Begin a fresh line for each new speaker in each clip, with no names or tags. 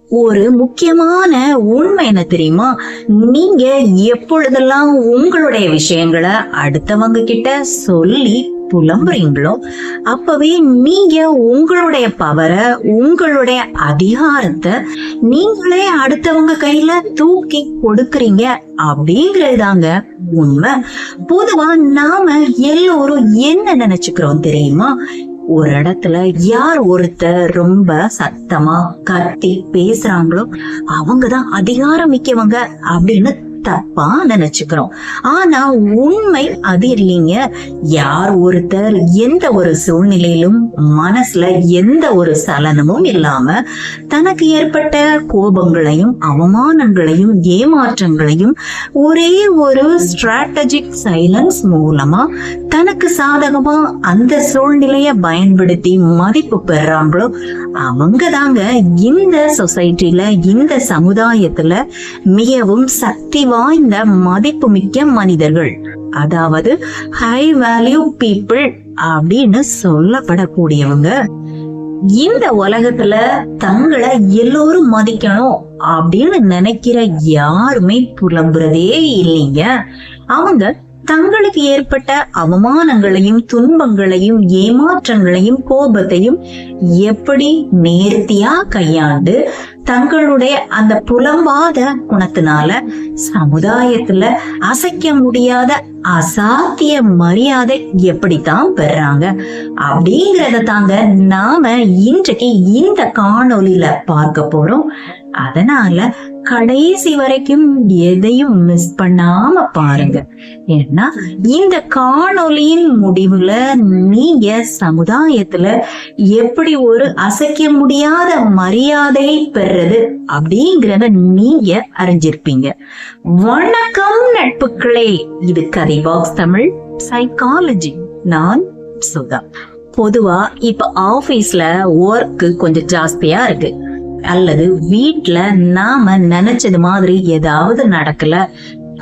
ஒரு முக்கியமான உண்மை என்ன தெரியுமா? நீங்க எப்பொழுதெல்லாம் உங்களுடைய விஷயங்களை அடுத்தவங்க கிட்ட சொல்லி புலம்புறீங்களோ அப்பவே நீங்க உங்களுடைய பவரை, உங்களுடைய அதிகாரத்தை நீங்களே அடுத்தவங்க கையில தூக்கி கொடுக்கறீங்க அப்படிங்கறதுதாங்க உண்மை. பொதுவா நாம எல்லோரும் என்ன நினைச்சுக்கிறோம் தெரியுமா? ஒரு இடத்துல யார் ஒருத்தர் ரொம்ப சத்தமா கத்தி பேசுறாங்களோ அவங்கதான் அதிகாரம் மிக்கவங்க அப்படின்னு தப்பா நினைச்சுக்கிறோம். ஆனா உண்மை அது இல்லைங்க. யார் ஒருத்தர் எந்த ஒரு சூழ்நிலையிலும் மனசுல எந்த ஒரு சலனமும் இல்லாம தனக்கு ஏற்பட்ட கோபங்களையும் அவமானங்களையும் ஏமாற்றங்களையும் ஒரே ஒரு ஸ்ட்ராட்டஜிக் சைலன்ஸ் மூலமா தனக்கு சாதகமா அந்த சூழ்நிலைய பயன்படுத்தி மதிப்பு பெறாங்களோ அவங்க தாங்க இந்த சொசைட்டில, இந்த சமுதாயத்துல மிகவும் சக்தி வாய்ந்த மதிப்பு மிக்க மனிதர்கள், அதாவது ஹை வேல்யூ பீப்புள் அப்படின்னு சொல்லப்படக்கூடியவங்க. இந்த உலகத்துல தங்களை எல்லோரும் மதிக்கணும் அப்படின்னு நினைக்கிற யாருமே புலம்புறதே இல்லைங்க. அவங்க தங்களுக்கு ஏற்பட்ட அவமானங்களையும் துன்பங்களையும் ஏமாற்றங்களையும் கோபத்தையும் எப்படி நேர்த்தியா கையாண்டு தங்களுடைய அந்த புலம்பாத குணத்தினால சமுதாயத்துல அசைக்க முடியாத அசாத்திய மரியாதை எப்படித்தான் பெறாங்க அப்படிங்கறத தாங்க நாம இன்றைக்கு இந்த காணொளியில பார்க்க போறோம். அதனால கடைசி வரைக்கும் எதையும் மிஸ் பண்ணாம பாருங்க. ஏன்னா இந்த காணொளியின் முடிவுல நீங்க சமுதாயத்துல எப்படி ஒரு அசைக்க முடியாத மரியாதை பெறது அப்படிங்கறத நீங்க அறிஞ்சிருப்பீங்க. வணக்கம் நட்புகளே, இது கதை பாக்ஸ் தமிழ் சைக்காலஜி. நான் சுதா. பொதுவா இப்ப ஆபீஸ்ல ஒர்க் கொஞ்சம் ஜாஸ்தியா இருக்கு, அல்லது வீட்டுல நாம நினைச்சது மாதிரி ஏதாவது நடக்கல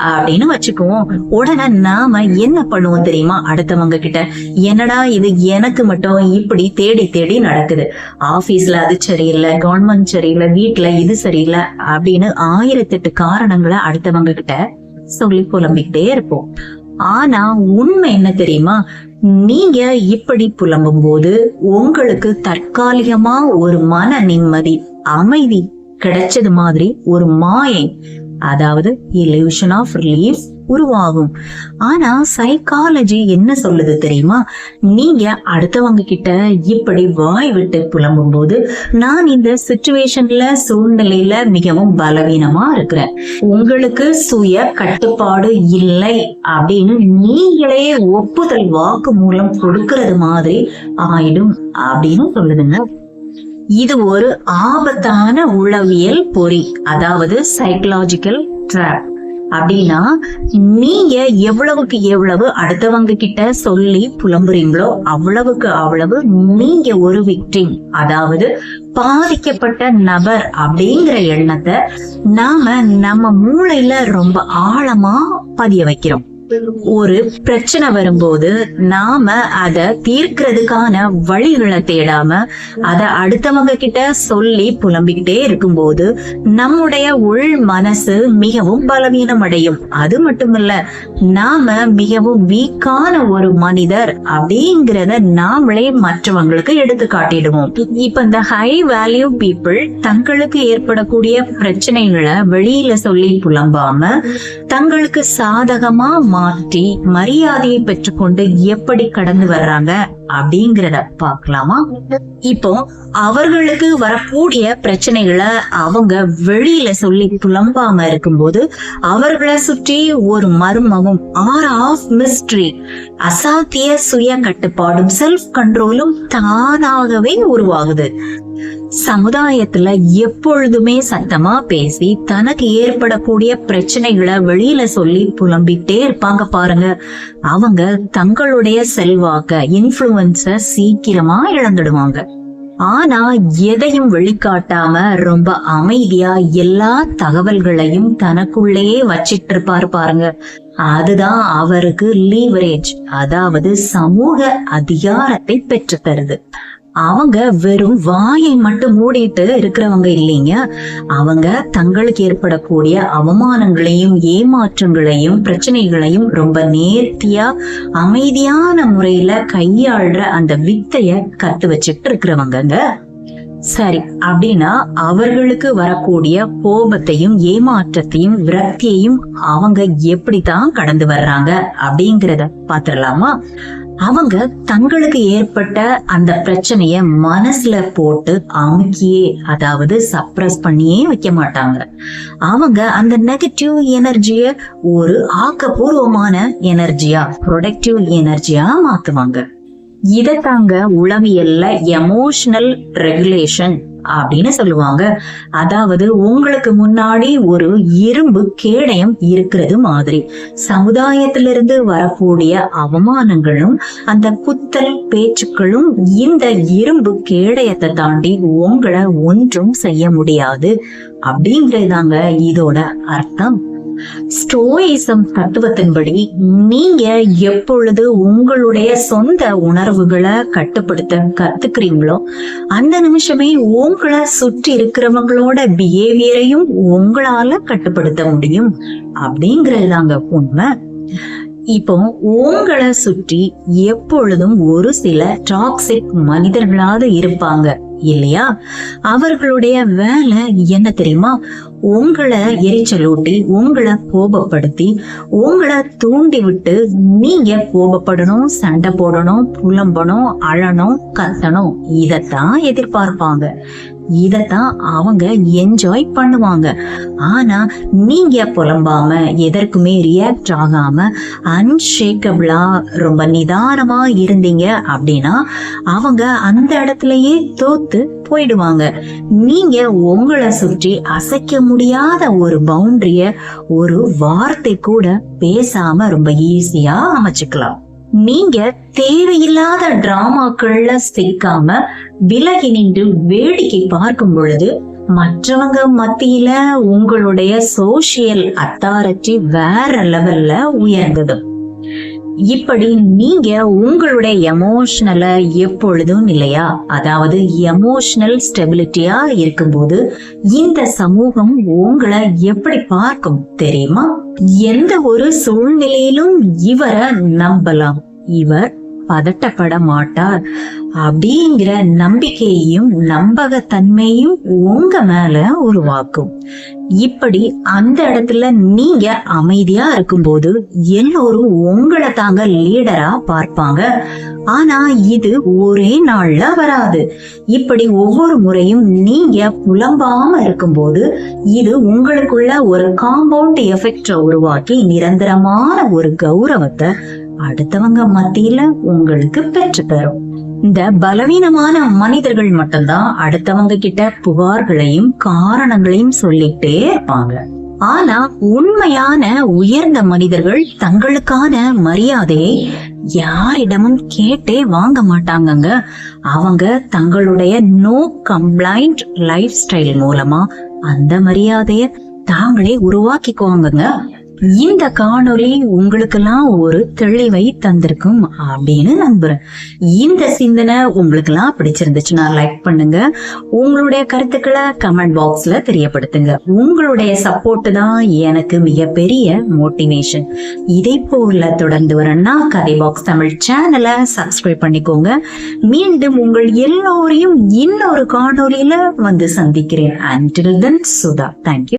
அப்படின்னு வச்சுக்குவோம். உடனே நாம என்ன பண்ணுவோம் தெரியுமா? அடுத்தவங்க கிட்ட என்னடா இது எனக்கு மட்டும் இப்படி தேடி தேடி நடக்குது, ஆபீஸ்ல அது சரியில்லை, கவர்மெண்ட் சரியில்லை, வீட்டுல இது சரியில்லை அப்படின்னு 1008 காரணங்களை அடுத்தவங்க கிட்ட சொல்லி புலம்பிக்கிட்டே இருப்போம். ஆனா உண்மை என்ன தெரியுமா? நீங்க இப்படி புலம்பும் போது உங்களுக்கு தற்காலிகமா ஒரு மன நிம்மதி, அமைதி கிடைச்சது மாதிரி ஒரு மாயை, அதாவது illusion of relief உருவாகும். ஆனா சைக்காலஜி என்ன சொல்லுது தெரியுமா? நீங்க அடுத்தவங்க கிட்ட இப்படி வாய் விட்டு புலம்பும் போது நான் இந்த சிச்சுவேஷன்ல சூழ்நிலையில மிகவும் பலவீனமா இருக்கிறேன், உங்களுக்கு சுய கட்டுப்பாடு இல்லை அப்படின்னு நீங்களே ஒப்புதல் வாக்கு மூலம் கொடுக்கறது மாதிரி ஆயிடும் அப்படின்னு சொல்லுதுங்க. இது ஒரு ஆபத்தான உளவியல் பொறி, அதாவது சைக்கலாஜிக்கல் ட்ராப். அப்படின்னா நீங்க எவ்வளவுக்கு எவ்வளவு அடுத்தவங்க கிட்ட சொல்லி புலம்புறீங்களோ அவ்வளவுக்கு அவ்வளவு நீங்க ஒரு விக்டிம், அதாவது பாதிக்கப்பட்ட நபர் அப்படிங்கிற எண்ணத்தை நாம நம்ம மூளையில ரொம்ப ஆழமா பதிய வைக்கிறோம். ஒரு பிரச்சனை வரும்போது நாம அத தீர்க்கிறதுக்கான வழிகளை தேடாம அத அடுத்தவங்க கிட்ட சொல்லி புலம்பிக்கிட்டே இருக்கும்போது நம்முடைய உள் மனசு மிகவும் பலவீனம் அடையும். அது மட்டுமல்ல, நாம மிகவும் வீக்கான ஒரு மனிதர் அப்படிங்கறத நாமளே மற்றவங்களுக்கு எடுத்து காட்டிடுவோம். இப்ப இந்த ஹை வேல்யூ பீப்புள் தங்களுக்கு ஏற்படக்கூடிய பிரச்சனைகளை வெளியில சொல்லி புலம்பாம தங்களுக்கு சாதகமா மாற்றி மரியாதையை பெற்றுக்கொண்டு எப்படி கடந்து வர்றாங்க அப்படிங்கறத பார்க்கலாமா? இப்போ அவர்களுக்கு வரக்கூடிய பிரச்சனைகளை அவங்க வெளியில சொல்லி புலம்பாம இருக்கும்போது அவர்களை சுற்றி ஒரு மர்மமும், ஆர் ஆஃப் மிஸ்ட்ரி, அசாத்திய சுய கட்டுப்பாடும் செல்ஃப் கண்ட்ரோலும் தானாகவே உருவாகுது. சமுதாயத்துல எப்பொழுதுமே சத்தமா பேசி தனக்கு ஏற்படக்கூடிய பிரச்சனைகளை வெளியில சொல்லி புலம்பிட்டே இருப்பாங்க பாருங்க. அவங்க தங்களுடைய செல்வாக்க, இன்ஃப்ளூயன்ஸ சீக்கிரமா இழந்துடுவாங்க. ஆனா எதையும் வெளிக்காட்டாம ரொம்ப அமைதியா எல்லா தகவல்களையும் தனக்குள்ளேயே வச்சிட்டு இருப்பாரு பாருங்க. அதுதான் அவருக்கு லீவரேஜ், அதாவது சமூக அதிகாரத்தை பெற்று தருது. அவங்க வெறும் வாயை மட்டும் மூடிட்டு இருக்கிறவங்க இல்லைங்க. அவங்க தங்களுக்கு ஏற்படக்கூடிய அவமானங்களையும் ஏமாற்றங்களையும் பிரச்சனைகளையும் ரொம்ப நேர்த்தியா அமைதியான முறையில கையாள்ற அந்த வித்தைய கத்து வச்சுட்டு இருக்கிறவங்க. சரி, அப்படின்னா அவர்களுக்கு வரக்கூடிய கோபத்தையும் ஏமாற்றத்தையும் விரக்தியையும் அவங்க எப்படித்தான் கடந்து வர்றாங்க அப்படிங்கிறத பாத்துடலாமா? அவங்க தங்களுக்கு ஏற்பட்ட அந்த பிரச்சனைய மனசுல போட்டு அமுக்கியே, அதாவது சப்ரஸ் பண்ணியே வைக்க மாட்டாங்க. அவங்க அந்த நெகட்டிவ் எனர்ஜிய ஒரு ஆக்கப்பூர்வமான எனர்ஜியா, ப்ரொடக்டிவ் எனர்ஜியா மாத்துவாங்க. இதத்தாங்க உளவியல்ல எமோஷனல் ரெகுலேஷன் அப்படின்னு சொல்லுவாங்க. அதாவது உங்களுக்கு முன்னாடி ஒரு இரும்பு கேடயம் இருக்கிறது மாதிரி சமுதாயத்திலிருந்து வரக்கூடிய அவமானங்களும் அந்த குத்தல் பேச்சுக்களும் இந்த இரும்பு கேடயத்தை தாண்டி உங்களை ஒன்றும் செய்ய முடியாது அப்படிங்கிறதாங்க இதோட அர்த்தம். ஸ்டோயிசம் தத்துவத்தின்படி நீங்க எப்பொழுது உங்களுடைய சொந்த உணர்வுகளை கட்டுப்படுத்த கத்துக்கிறீங்களோ அந்த நிமிஷமே உங்களை சுற்றி இருக்கிறவங்களோட பிஹேவியரையும் உங்களால கட்டுப்படுத்த முடியும் அப்படிங்கறதுதாங்க உண்மை. இப்போ உங்களை சுற்றி எப்பொழுதும் ஒரு சில டாக்ஸிக் மனிதர்களாக இருப்பாங்க இல்லையா? அவர்களுடைய வேலை என்ன தெரியுமா? உங்களை எரிச்சலூட்டி, உங்களை கோபப்படுத்தி, உங்களை தூண்டி விட்டு நீங்க கோபப்படணும், சண்டை போடணும், புலம்பணும், அழணும், கத்தணும். இதத்தான் எதிர்பார்ப்பாங்க. இதத்தான் அவங்க என்ஜாய் பண்ணுவாங்க. ஆனா நீங்க புலம்பாம எதற்குமே ரியாக்ட் ஆகாம அன்ஷேக்கபிளா ரொம்ப நிதானமா இருந்தீங்க அப்படின்னா அவங்க அந்த இடத்துலயே தோத்து போயிடுவாங்க. நீங்க உங்களை சுற்றி அசைக்க முடியாத ஒரு பவுண்டரிய ஒரு வார்த்தை கூட பேசாம ரொம்ப ஈஸியா அமைச்சுக்கலாம். நீங்க தேவையில்லாத டிராமாக்கள்ல சிக்காம விலகி நின்று வேடிக்கை பார்க்கும் பொழுது மற்றவங்க மத்தியில உங்களுடைய சோசியல் அத்தாரிட்டி வேற லெவல்ல உயர்ந்தது. இப்படி நீங்க உங்களுடைய எமோஷனல எப்பொழுதும் இல்லையா, அதாவது எமோஷனல் ஸ்டெபிலிட்டியா இருக்கும்போது இந்த சமூகம் உங்களை எப்படி பார்க்கும் தெரியுமா? எந்த ஒரு சூழ்நிலையிலும் இவரை நம்பலாம், இவர் பதட்டப்பட மாட்டார் அப்படிங்கிற நம்பிக்கையையும் நம்பகத்தன்மையும் உங்க மேல உருவாக்கும். இப்படி அந்த இடத்துல நீங்க அமைதியா இருக்கும்போது எல்லோரும் உங்களை தாங்க லீடரா பார்ப்பாங்க. ஆனா இது ஒரே நாள்ல வராது. இப்படி ஒவ்வொரு முறையும் நீங்க புலம்பாம இருக்கும்போது இது உங்களுக்குள்ள ஒரு காம்பவுண்ட் எஃபெக்ட உருவாக்கி நிரந்தரமான ஒரு கௌரவத்தை அடுத்தவங்க மத்தியில உங்களுக்கு பெற்று தரும். இந்த பலவீனமான மனிதர்கள் மட்டும்தான் அடுத்தவங்க கிட்ட புகார்களையும் காரணங்களையும் சொல்லிட்டே இருப்பாங்க. ஆனா உண்மையான உயர்ந்த மனிதர்கள் தங்களுக்கான மரியாதையை யாரிடமும் கேட்டே வாங்க மாட்டாங்கங்க. அவங்க தங்களுடைய நோ கம்ப்ளைண்ட் லைஃப் ஸ்டைல் மூலமா அந்த மரியாதைய தாங்களே உருவாக்கிக்குவாங்க. இந்த காணொளி உங்களுக்கெல்லாம் ஒரு தெளிவை தந்திருக்கும் அப்படின்னு நம்புறேன். இந்த சிந்தனை உங்களுக்கெல்லாம் பிடிச்சிருந்துச்சுன்னா லைக் பண்ணுங்க. உங்களுடைய கருத்துக்களை கமெண்ட் பாக்ஸ்ல தெரியப்படுத்துங்க. உங்களுடைய சப்போர்ட் தான் எனக்கு மிகப்பெரிய மோட்டிவேஷன். இதே போல தொடர்ந்து வரணும்னா கதை பாக்ஸ் தமிழ் சேனலை சப்ஸ்கிரைப் பண்ணிக்கோங்க. மீண்டும் உங்கள் எல்லோரையும் இன்னொரு காணொளியில வந்து சந்திக்கிறேன். Until then, Sudha. தேங்க்யூ.